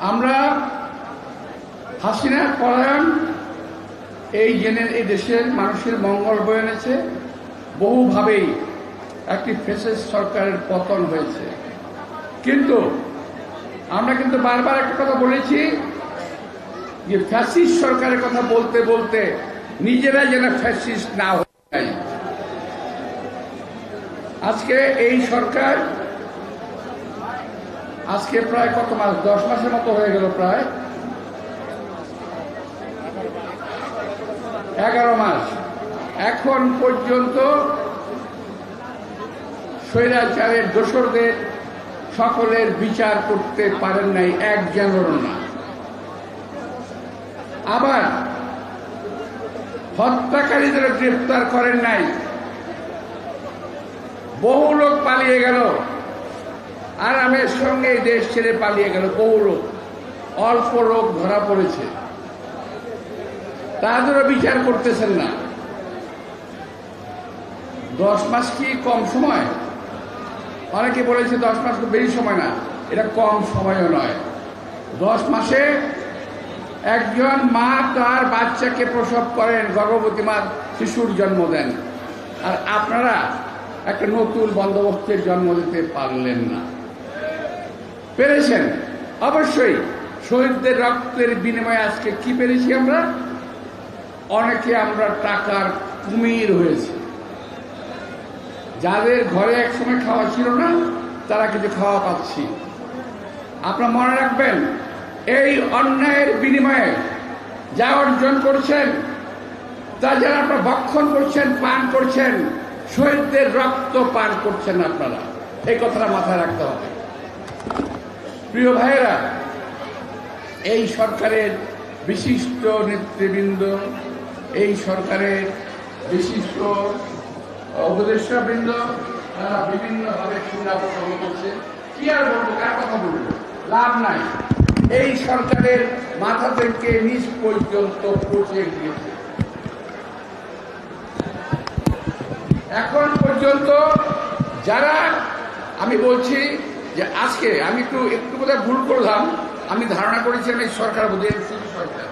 আমরা হাসিনা পলায়ন এই দেশের মানুষের মঙ্গল বয়ে এনেছে। বহুভাবেই একটি ফ্যাসিস্ট সরকারের পতন হয়েছে, কিন্তু আমরা কিন্তু বারবার একটা কথা বলেছি যে ফ্যাসিস্ট সরকারের কথা বলতে বলতে নিজেরা যেন ফ্যাসিস্ট না হয়ে যায়। আজকে এই সরকার আজকে প্রায় কত মাস, 10 মাসের মতো হয়ে গেল, প্রায় 11 মাস এখন পর্যন্ত স্বৈরাচারের দোসরদের সকলের বিচার করতে পারেন নাই, একজনেরও না। আবার হত্যাকারীদের গ্রেফতার করেন নাই। বহু লোক পালিয়ে গেল, আরামের সঙ্গে দেশ ছেড়ে পালিয়ে গেল বহু লোক। অল্প লোক ধরা পড়েছে, তাদেরও বিচার করতেছেন না। 10 মাস কি কম সময়? অনেকে বলেছে 10 মাস খুব বেশি সময় না, এটা কম সময়ও নয়। 10 মাসে একজন মা তার বাচ্চাকে প্রসব করেন, গর্ভবতী মা শিশুর জন্ম দেন, আর আপনারা একটা নতুন বন্দোবস্তের জন্ম দিতে পারলেন না। পেরেছেন অবশ্যই, শহীদদের রক্তের বিনিময়ে আজকে কি পেরেছি আমরা? অনেকে আমরা টাকার কুমির হয়েছে। যাদের ঘরে একসময় খাওয়া ছিল না, তারা কিছু খাওয়া পাচ্ছি। আপনারা মনে রাখবেন, এই অন্যায়ের বিনিময়ে যা অর্জন করছেন, তা যারা আপনারা ভক্ষণ করছেন, পান করছেন, শহীদদের রক্ত পান করছেন আপনারা। এই কথাটা মাথায় রাখতে হবে। প্রিয় ভাইয়েরা, এই সরকারের বিশিষ্ট নেতৃবৃন্দ, এই সরকারের বিশিষ্ট উপদেষ্টাবৃন্দ, তারা বিভিন্নভাবে সুনাম করছে। কি আর বলবো, কার কথা বলবো? লাভ নাই। এই সরকারের মাথা থেকে নিচ পর্যন্ত পৌঁছে গিয়েছে। এখন পর্যন্ত যারা, আমি বলছি যে আজকে আমি একটু বোধহয় ভুল করলাম, আমি ধারণা করেছিলাম এই সরকার বোধহয় সরকার